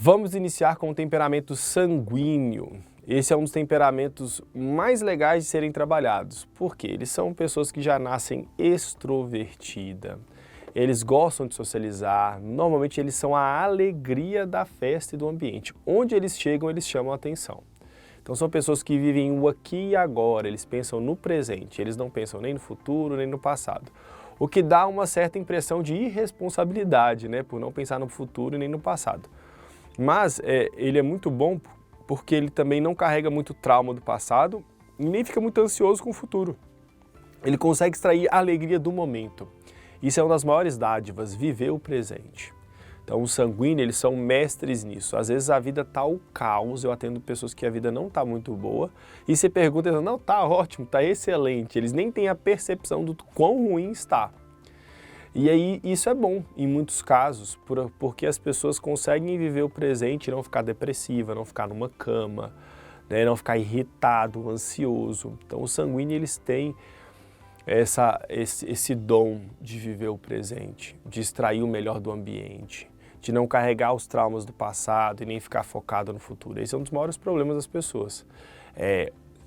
Vamos iniciar com o temperamento sanguíneo. Esse é um dos temperamentos mais legais de serem trabalhados, porque eles são pessoas que já nascem extrovertidas. Eles gostam de socializar, normalmente eles são a alegria da festa e do ambiente. Onde eles chegam, eles chamam a atenção. Então são pessoas que vivem o aqui e agora, eles pensam no presente, eles não pensam nem no futuro, nem no passado. O que dá uma certa impressão de irresponsabilidade, né, por não pensar no futuro e nem no passado. Mas ele é muito bom porque ele também não carrega muito trauma do passado e nem fica muito ansioso com o futuro. Ele consegue extrair a alegria do momento. Isso é uma das maiores dádivas, viver o presente. Então os sanguíneos, eles são mestres nisso. Às vezes a vida está o caos, eu atendo pessoas que a vida não está muito boa, e você pergunta, não, está ótimo, está excelente. Eles nem têm a percepção do quão ruim está. E aí isso é bom em muitos casos, porque as pessoas conseguem viver o presente e não ficar depressiva, não ficar numa cama, né, não ficar irritado, ansioso. Então os sanguíneos, eles têm esse dom de viver o presente, de extrair o melhor do ambiente, de não carregar os traumas do passado e nem ficar focado no futuro. Esse é um dos maiores problemas das pessoas.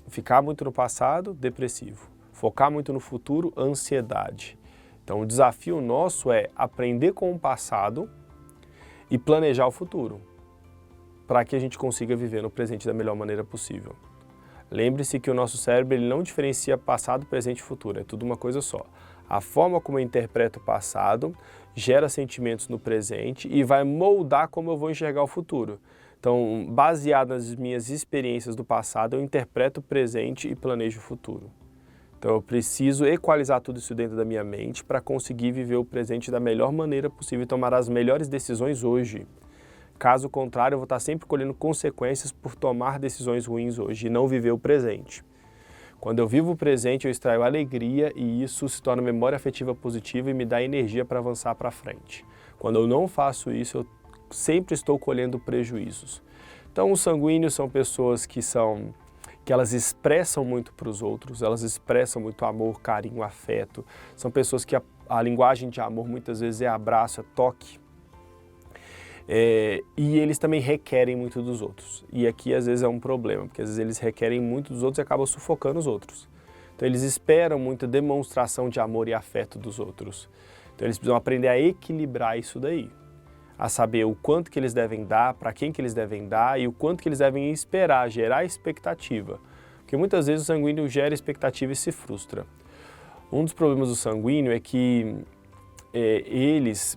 Ficar muito no passado, depressivo. Focar muito no futuro, ansiedade. Então o desafio nosso é aprender com o passado e planejar o futuro, para que a gente consiga viver no presente da melhor maneira possível. Lembre-se que o nosso cérebro ele não diferencia passado, presente e futuro, é tudo uma coisa só. A forma como eu interpreto o passado gera sentimentos no presente e vai moldar como eu vou enxergar o futuro. Então, baseado nas minhas experiências do passado, eu interpreto o presente e planejo o futuro. Então eu preciso equalizar tudo isso dentro da minha mente para conseguir viver o presente da melhor maneira possível e tomar as melhores decisões hoje. Caso contrário, eu vou estar sempre colhendo consequências por tomar decisões ruins hoje e não viver o presente. Quando eu vivo o presente, eu extraio alegria e isso se torna memória afetiva positiva e me dá energia para avançar para frente. Quando eu não faço isso, eu sempre estou colhendo prejuízos. Então os sanguíneos são pessoas que elas expressam muito para os outros, elas expressam muito amor, carinho, afeto. São pessoas que a linguagem de amor muitas vezes é abraço, é toque. E eles também requerem muito dos outros. E aqui às vezes é um problema, porque às vezes eles requerem muito dos outros e acabam sufocando os outros. Então eles esperam muita demonstração de amor e afeto dos outros. Então eles precisam aprender a equilibrar isso daí. A saber o quanto que eles devem dar, para quem que eles devem dar e o quanto que eles devem esperar, gerar expectativa. Porque muitas vezes o sanguíneo gera expectativa e se frustra. Um dos problemas do sanguíneo é que eles,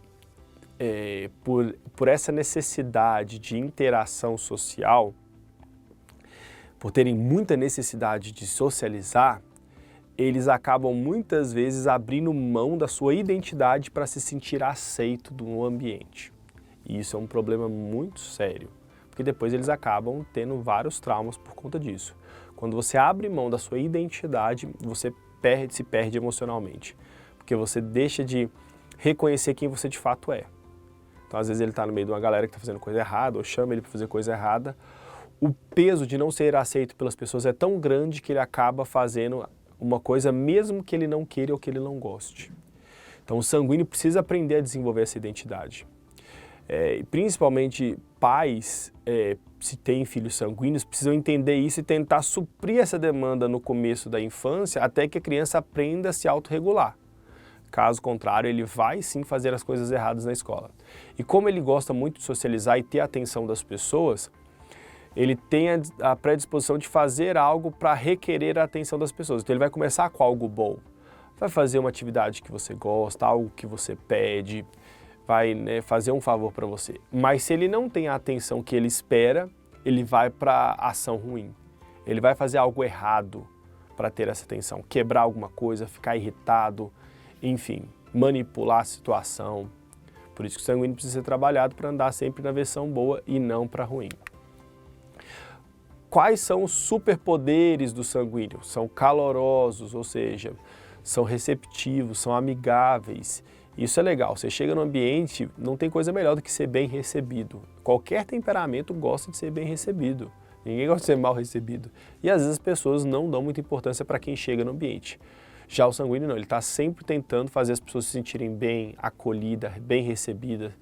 por essa necessidade de interação social, por terem muita necessidade de socializar, eles acabam muitas vezes abrindo mão da sua identidade para se sentir aceito no ambiente. E isso é um problema muito sério, porque depois eles acabam tendo vários traumas por conta disso. Quando você abre mão da sua identidade, você se perde emocionalmente, porque você deixa de reconhecer quem você de fato é. Então às vezes ele está no meio de uma galera que está fazendo coisa errada, ou chama ele para fazer coisa errada. O peso de não ser aceito pelas pessoas é tão grande que ele acaba fazendo uma coisa mesmo que ele não queira ou que ele não goste. Então o sanguíneo precisa aprender a desenvolver essa identidade. Principalmente pais, se têm filhos sanguíneos, precisam entender isso e tentar suprir essa demanda no começo da infância até que a criança aprenda a se autorregular. Caso contrário, ele vai sim fazer as coisas erradas na escola. E como ele gosta muito de socializar e ter a atenção das pessoas, ele tem a predisposição de fazer algo para requerer a atenção das pessoas. Então ele vai começar com algo bom. Vai fazer uma atividade que você gosta, algo que você pede, vai fazer um favor para você. Mas se ele não tem a atenção que ele espera, ele vai para a ação ruim. Ele vai fazer algo errado para ter essa atenção. Quebrar alguma coisa, ficar irritado, enfim, manipular a situação. Por isso que o sanguíneo precisa ser trabalhado para andar sempre na versão boa e não para ruim. Quais são os superpoderes do sanguíneo? São calorosos, ou seja, são receptivos, são amigáveis. Isso é legal, você chega no ambiente, não tem coisa melhor do que ser bem recebido. Qualquer temperamento gosta de ser bem recebido, ninguém gosta de ser mal recebido. E às vezes as pessoas não dão muita importância para quem chega no ambiente. Já o sanguíneo não, ele está sempre tentando fazer as pessoas se sentirem bem, acolhidas, bem recebidas.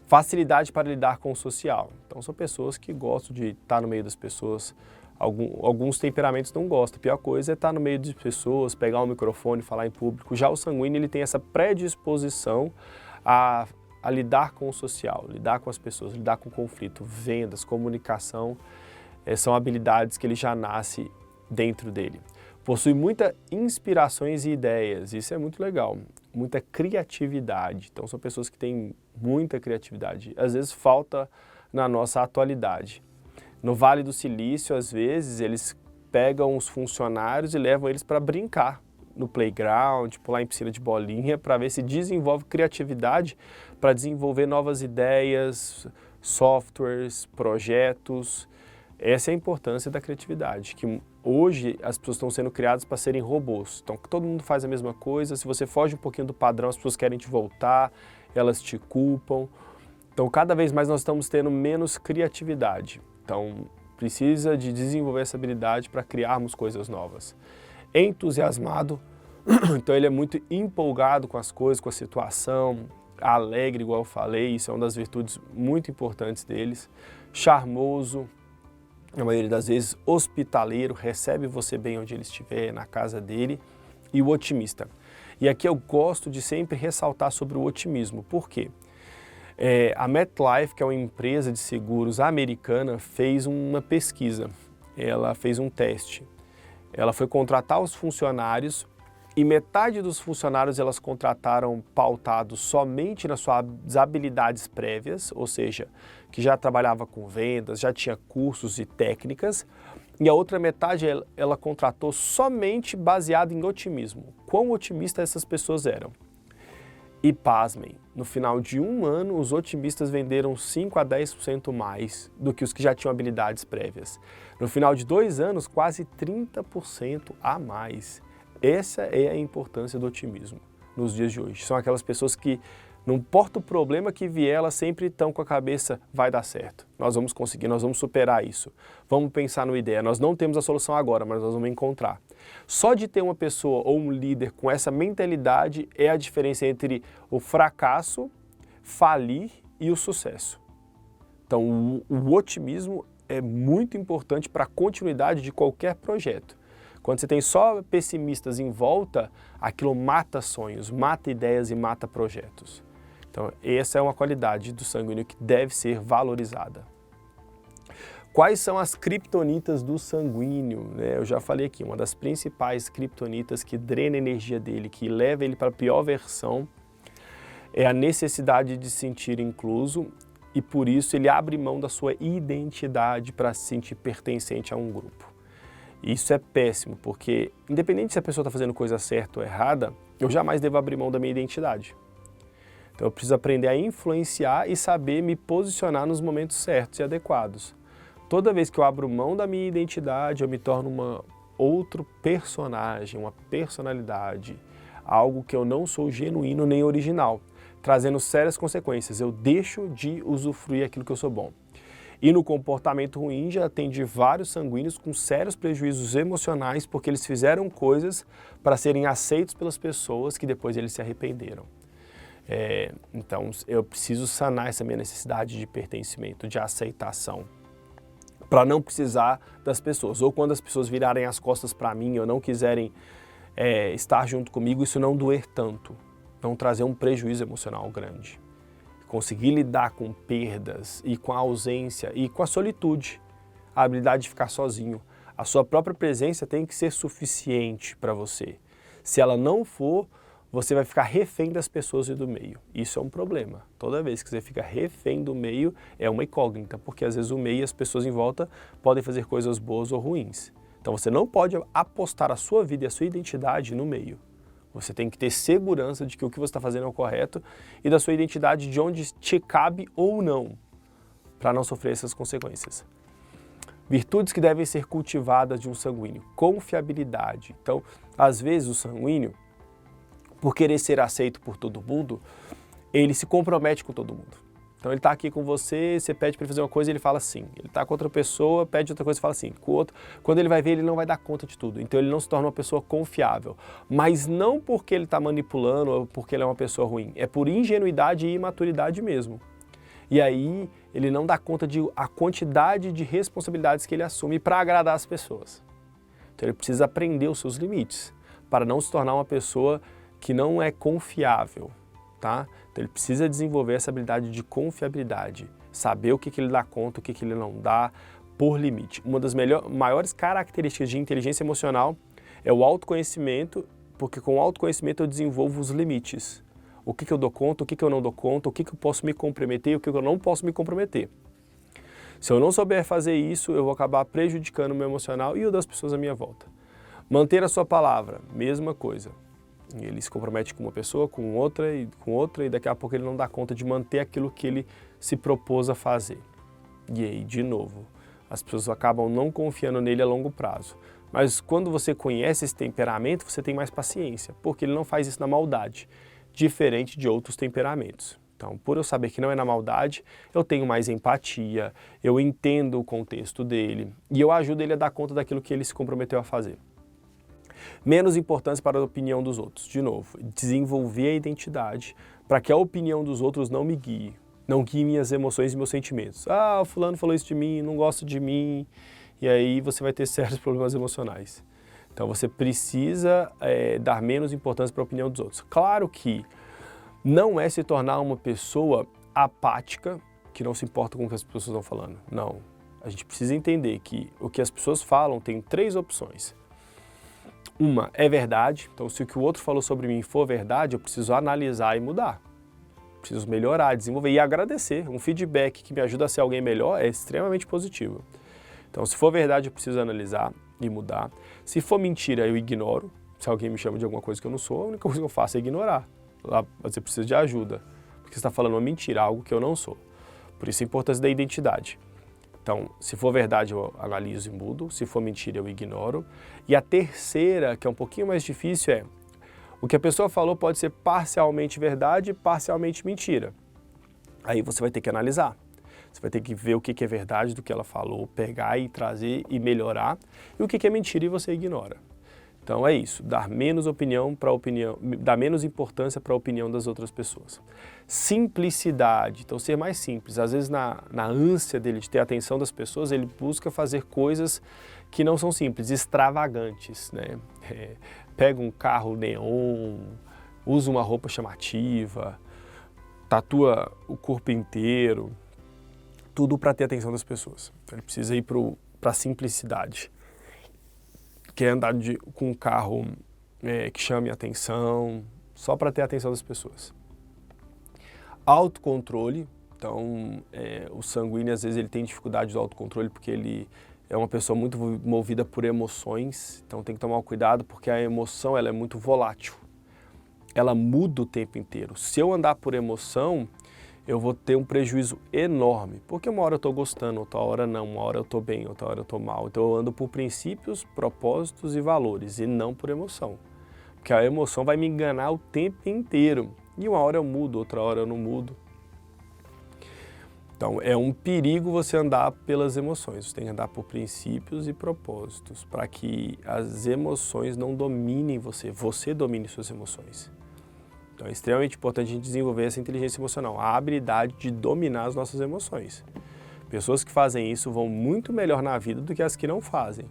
Facilidade para lidar com o social. Então, são pessoas que gostam de estar no meio das pessoas. Alguns temperamentos não gostam. A pior coisa é estar no meio de pessoas, pegar um microfone, falar em público. Já o sanguíneo, ele tem essa predisposição a lidar com o social, lidar com as pessoas, lidar com o conflito. Vendas, comunicação, são habilidades que ele já nasce dentro dele. Possui muitas inspirações e ideias, isso é muito legal. Muita criatividade, então são pessoas que têm muita criatividade. Às vezes falta na nossa atualidade. No Vale do Silício, às vezes, eles pegam os funcionários e levam eles para brincar no playground, pular em piscina de bolinha, para ver se desenvolve criatividade, para desenvolver novas ideias, softwares, projetos. Essa é a importância da criatividade, que hoje as pessoas estão sendo criadas para serem robôs. Então, todo mundo faz a mesma coisa, se você foge um pouquinho do padrão, as pessoas querem te voltar, elas te culpam. Então, cada vez mais nós estamos tendo menos criatividade. Então, precisa de desenvolver essa habilidade para criarmos coisas novas. Entusiasmado, então ele é muito empolgado com as coisas, com a situação, alegre, igual eu falei, isso é uma das virtudes muito importantes deles. Charmoso, na maioria das vezes hospitaleiro, recebe você bem onde ele estiver, na casa dele. E o otimista. E aqui eu gosto de sempre ressaltar sobre o otimismo. Por quê? A MetLife, que é uma empresa de seguros americana, fez uma pesquisa. Ela fez um teste. Ela foi contratar os funcionários e metade dos funcionários elas contrataram pautados somente nas suas habilidades prévias, ou seja, que já trabalhava com vendas, já tinha cursos e técnicas, e a outra metade ela contratou somente baseado em otimismo. Quão otimistas essas pessoas eram? E pasmem, no final de um ano, os otimistas venderam 5 a 10% mais do que os que já tinham habilidades prévias. No final de 2 anos, quase 30% a mais. Essa é a importância do otimismo nos dias de hoje. São aquelas pessoas que, não importa o problema que vier, elas sempre estão com a cabeça, vai dar certo, nós vamos conseguir, nós vamos superar isso. Vamos pensar numa ideia, nós não temos a solução agora, mas nós vamos encontrar. Só de ter uma pessoa ou um líder com essa mentalidade é a diferença entre o fracasso, falir e o sucesso. Então, o otimismo é muito importante para a continuidade de qualquer projeto. Quando você tem só pessimistas em volta, aquilo mata sonhos, mata ideias e mata projetos. Então, essa é uma qualidade do sanguíneo que deve ser valorizada. Quais são as criptonitas do sanguíneo? Eu já falei aqui, uma das principais criptonitas que drena a energia dele, que leva ele para a pior versão, é a necessidade de se sentir incluso e por isso ele abre mão da sua identidade para se sentir pertencente a um grupo. Isso é péssimo, porque independente se a pessoa está fazendo coisa certa ou errada, eu jamais devo abrir mão da minha identidade. Então eu preciso aprender a influenciar e saber me posicionar nos momentos certos e adequados. Toda vez que eu abro mão da minha identidade, eu me torno outro personagem, uma personalidade, algo que eu não sou genuíno nem original, trazendo sérias consequências. Eu deixo de usufruir aquilo que eu sou bom. E no comportamento ruim já tem de vários sanguíneos com sérios prejuízos emocionais porque eles fizeram coisas para serem aceitos pelas pessoas que depois eles se arrependeram. Então eu preciso sanar essa minha necessidade de pertencimento, de aceitação, para não precisar das pessoas. Ou quando as pessoas virarem as costas para mim ou não quiserem estar junto comigo, isso não doer tanto, não trazer um prejuízo emocional grande. Conseguir lidar com perdas e com a ausência e com a solitude, a habilidade de ficar sozinho. A sua própria presença tem que ser suficiente para você. Se ela não for, você vai ficar refém das pessoas e do meio. Isso é um problema. Toda vez que você fica refém do meio, é uma incógnita, porque às vezes o meio e as pessoas em volta podem fazer coisas boas ou ruins. Então você não pode apostar a sua vida e a sua identidade no meio. Você tem que ter segurança de que o que você está fazendo é o correto e da sua identidade de onde te cabe ou não, para não sofrer essas consequências. Virtudes que devem ser cultivadas de um sanguíneo. Confiabilidade. Então, às vezes o sanguíneo, por querer ser aceito por todo mundo, ele se compromete com todo mundo. Então ele está aqui com você, você pede para ele fazer uma coisa e ele fala sim. Ele está com outra pessoa, pede outra coisa e fala sim. Com o outro, quando ele vai ver, ele não vai dar conta de tudo. Então ele não se torna uma pessoa confiável. Mas não porque ele está manipulando ou porque ele é uma pessoa ruim. É por ingenuidade e imaturidade mesmo. E aí ele não dá conta de a quantidade de responsabilidades que ele assume para agradar as pessoas. Então ele precisa aprender os seus limites para não se tornar uma pessoa que não é confiável, tá? Então ele precisa desenvolver essa habilidade de confiabilidade, saber o que ele dá conta, o que ele não dá, por limite. Uma das maiores características de inteligência emocional é o autoconhecimento, porque com o autoconhecimento eu desenvolvo os limites. O que eu dou conta, o que eu não dou conta, o que eu posso me comprometer e o que eu não posso me comprometer. Se eu não souber fazer isso, eu vou acabar prejudicando o meu emocional e o das pessoas à minha volta. Manter a sua palavra, mesma coisa. Ele se compromete com uma pessoa, com outra, e daqui a pouco ele não dá conta de manter aquilo que ele se propôs a fazer. E aí, de novo, as pessoas acabam não confiando nele a longo prazo. Mas quando você conhece esse temperamento, você tem mais paciência, porque ele não faz isso na maldade, diferente de outros temperamentos. Então, por eu saber que não é na maldade, eu tenho mais empatia, eu entendo o contexto dele e eu ajudo ele a dar conta daquilo que ele se comprometeu a fazer. Menos importância para a opinião dos outros. De novo, desenvolver a identidade para que a opinião dos outros não me guie, não guie minhas emoções e meus sentimentos. Ah, o fulano falou isso de mim, não gosta de mim, e aí você vai ter sérios problemas emocionais. Então você precisa dar menos importância para a opinião dos outros. Claro que não é se tornar uma pessoa apática, que não se importa com o que as pessoas estão falando. Não. A gente precisa entender que o que as pessoas falam tem 3 opções. Uma é verdade, então se o que o outro falou sobre mim for verdade, eu preciso analisar e mudar. Preciso melhorar, desenvolver e agradecer. Um feedback que me ajuda a ser alguém melhor é extremamente positivo. Então, se for verdade, eu preciso analisar e mudar. Se for mentira, eu ignoro. Se alguém me chama de alguma coisa que eu não sou, a única coisa que eu faço é ignorar. Lá você precisa de ajuda, porque você está falando uma mentira, algo que eu não sou. Por isso a importância da identidade. Então, se for verdade, eu analiso e mudo. Se for mentira, eu ignoro. E a terceira, que é um pouquinho mais difícil, é o que a pessoa falou pode ser parcialmente verdade e parcialmente mentira. Aí você vai ter que analisar. Você vai ter que ver o que é verdade do que ela falou, pegar e trazer e melhorar. E o que é mentira e você ignora. Então é isso, dar menos dar menos importância para a opinião das outras pessoas. Simplicidade, então ser mais simples. Às vezes na ânsia dele de ter a atenção das pessoas, ele busca fazer coisas que não são simples, extravagantes, né? Pega um carro neon, usa uma roupa chamativa, tatua o corpo inteiro, tudo para ter a atenção das pessoas. Ele precisa ir para a simplicidade. Quer andar com um carro que chame a atenção, só para ter a atenção das pessoas. Autocontrole, então o sanguíneo às vezes ele tem dificuldade do autocontrole porque ele é uma pessoa muito movida por emoções, então tem que tomar cuidado porque a emoção ela é muito volátil, ela muda o tempo inteiro. Se eu andar por emoção, eu vou ter um prejuízo enorme, porque uma hora eu estou gostando, outra hora não, uma hora eu estou bem, outra hora eu estou mal. Então eu ando por princípios, propósitos e valores, e não por emoção. Porque a emoção vai me enganar o tempo inteiro. E uma hora eu mudo, outra hora eu não mudo. Então é um perigo você andar pelas emoções, você tem que andar por princípios e propósitos, para que as emoções não dominem você domine suas emoções. Então é extremamente importante a gente desenvolver essa inteligência emocional, a habilidade de dominar as nossas emoções. Pessoas que fazem isso vão muito melhor na vida do que as que não fazem.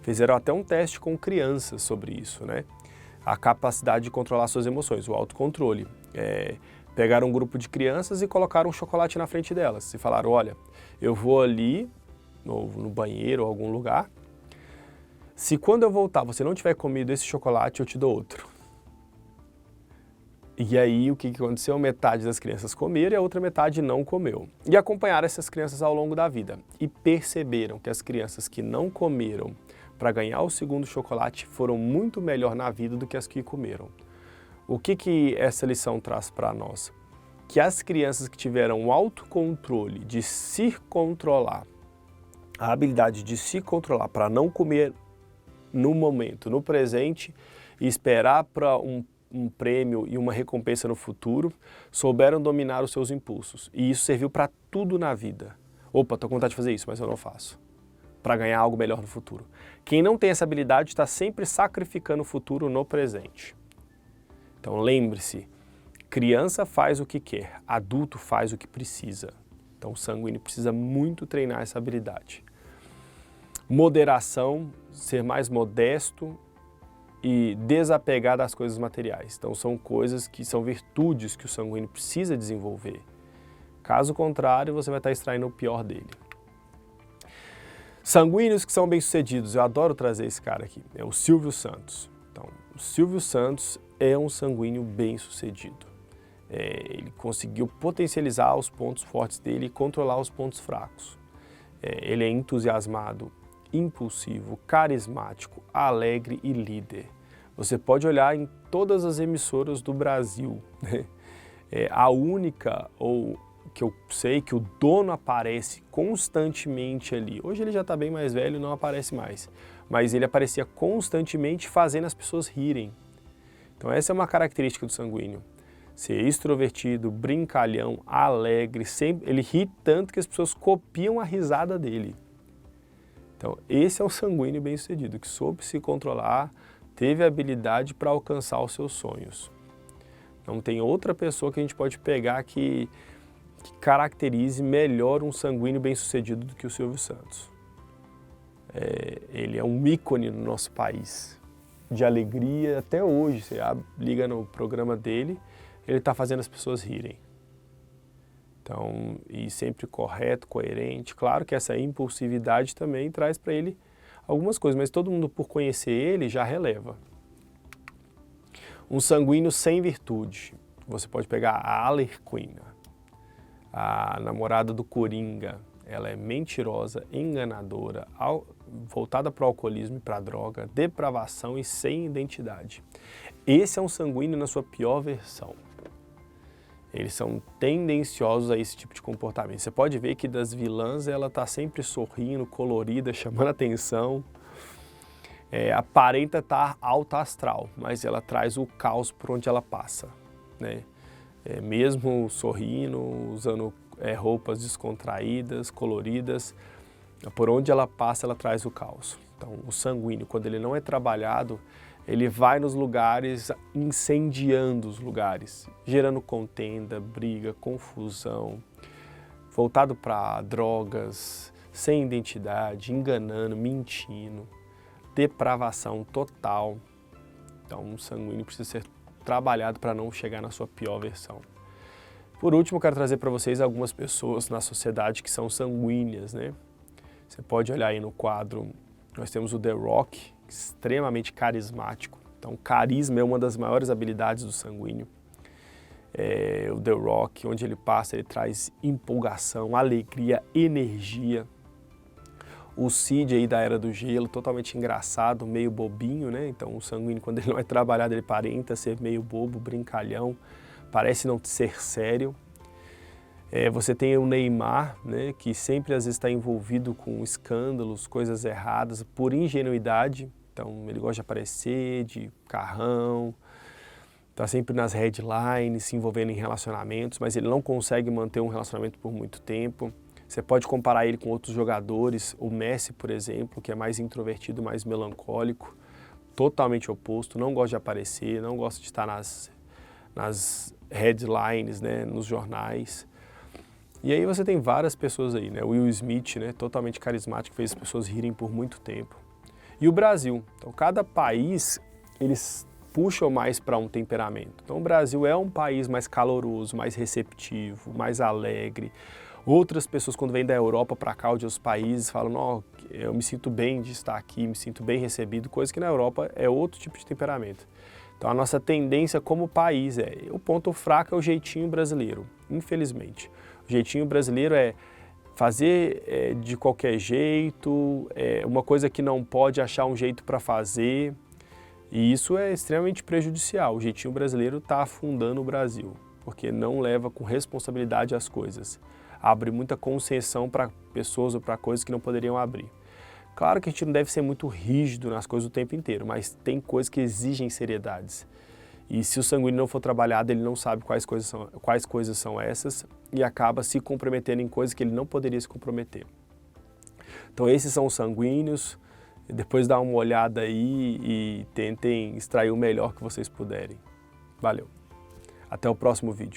Fizeram até um teste com crianças sobre isso, né? A capacidade de controlar suas emoções, o autocontrole. Pegaram um grupo de crianças e colocaram um chocolate na frente delas e falaram, olha, eu vou ali no banheiro ou algum lugar, se quando eu voltar você não tiver comido esse chocolate, eu te dou outro. E aí, o que aconteceu? Metade das crianças comeram e a outra metade não comeu. E acompanharam essas crianças ao longo da vida. E perceberam que as crianças que não comeram para ganhar o segundo chocolate foram muito melhor na vida do que as que comeram. O que essa lição traz para nós? Que as crianças que tiveram o autocontrole de se controlar, a habilidade de se controlar para não comer no momento, no presente, e esperar para um prêmio e uma recompensa no futuro, souberam dominar os seus impulsos. E isso serviu para tudo na vida. Opa, estou com vontade de fazer isso, mas eu não faço. Para ganhar algo melhor no futuro. Quem não tem essa habilidade está sempre sacrificando o futuro no presente. Então lembre-se, Criança faz o que quer, adulto faz o que precisa. Então o sanguíneo precisa muito treinar essa habilidade. Moderação, ser mais modesto e desapegar das coisas materiais. Então são coisas que são virtudes que o sanguíneo precisa desenvolver. Caso contrário, você vai estar extraindo o pior dele. Sanguíneos que são bem-sucedidos, eu adoro trazer esse cara aqui, é o Silvio Santos. Então, o Silvio Santos é um sanguíneo bem-sucedido. Ele conseguiu potencializar os pontos fortes dele e controlar os pontos fracos. Ele é entusiasmado, impulsivo, carismático, alegre e líder. Você pode olhar em todas as emissoras do Brasil, né? A única, ou que eu sei que o dono aparece constantemente ali. Hoje ele já está bem mais velho, não aparece mais. Mas ele aparecia constantemente fazendo as pessoas rirem. Então essa é uma característica do sanguíneo. Ser extrovertido, brincalhão, alegre, sempre, ele ri tanto que as pessoas copiam a risada dele. Então esse é o sanguíneo bem-sucedido, que soube se controlar, teve a habilidade para alcançar os seus sonhos. Não tem outra pessoa que a gente pode pegar que caracterize melhor um sanguíneo bem-sucedido do que o Silvio Santos. Ele é um ícone no nosso país, de alegria até hoje. Você liga no programa dele, ele está fazendo as pessoas rirem. Então, e sempre correto, coerente. Claro que essa impulsividade também traz para ele algumas coisas, mas todo mundo, por conhecer ele, já releva. Um sanguíneo sem virtude. Você pode pegar a Arlequina, a namorada do Coringa. Ela é mentirosa, enganadora, voltada para o alcoolismo e para a droga, depravação e sem identidade. Esse é um sanguíneo na sua pior versão. Eles são tendenciosos a esse tipo de comportamento. Você pode ver que das vilãs ela está sempre sorrindo, colorida, chamando atenção. Aparenta estar alta astral, mas ela traz o caos por onde ela passa, né? Mesmo sorrindo, usando roupas descontraídas, coloridas, por onde ela passa ela traz o caos. Então o sanguíneo, quando ele não é trabalhado, ele vai nos lugares incendiando os lugares, gerando contenda, briga, confusão, voltado para drogas, sem identidade, enganando, mentindo, depravação total. Então o sanguíneo precisa ser trabalhado para não chegar na sua pior versão. Por último, eu quero trazer para vocês algumas pessoas na sociedade que são sanguíneas, né? Você pode olhar aí no quadro, nós temos o The Rock, extremamente carismático. Então, carisma é uma das maiores habilidades do sanguíneo. O The Rock, onde ele passa, ele traz empolgação, alegria, energia. O Cid aí da Era do Gelo, totalmente engraçado, meio bobinho, né? Então, o sanguíneo, quando ele não é trabalhado, ele aparenta ser meio bobo, brincalhão, parece não ser sério. Você tem o Neymar, né, que sempre às vezes está envolvido com escândalos, coisas erradas, por ingenuidade. Então ele gosta de aparecer, de carrão, está sempre nas headlines, se envolvendo em relacionamentos, mas ele não consegue manter um relacionamento por muito tempo. Você pode comparar ele com outros jogadores, o Messi, por exemplo, que é mais introvertido, mais melancólico, totalmente oposto, não gosta de aparecer, não gosta de estar nas headlines, né, nos jornais. E aí você tem várias pessoas aí, né? O Will Smith, né? Totalmente carismático, fez as pessoas rirem por muito tempo. E o Brasil. Então, cada país, eles puxam mais para um temperamento. Então, o Brasil é um país mais caloroso, mais receptivo, mais alegre. Outras pessoas, quando vêm da Europa para cá ou de outros países, falam, não, eu me sinto bem de estar aqui, me sinto bem recebido, coisa que na Europa é outro tipo de temperamento. Então, a nossa tendência como país o ponto fraco é o jeitinho brasileiro, infelizmente. O jeitinho brasileiro é fazer de qualquer jeito, uma coisa que não pode achar um jeito para fazer, e isso é extremamente prejudicial. O jeitinho brasileiro está afundando o Brasil, porque não leva com responsabilidade as coisas. Abre muita concessão para pessoas ou para coisas que não poderiam abrir. Claro que a gente não deve ser muito rígido nas coisas o tempo inteiro, mas tem coisas que exigem seriedades. E se o sanguíneo não for trabalhado, ele não sabe quais coisas são essas e acaba se comprometendo em coisas que ele não poderia se comprometer. Então esses são os sanguíneos. Depois dá uma olhada aí e tentem extrair o melhor que vocês puderem. Valeu! Até o próximo vídeo.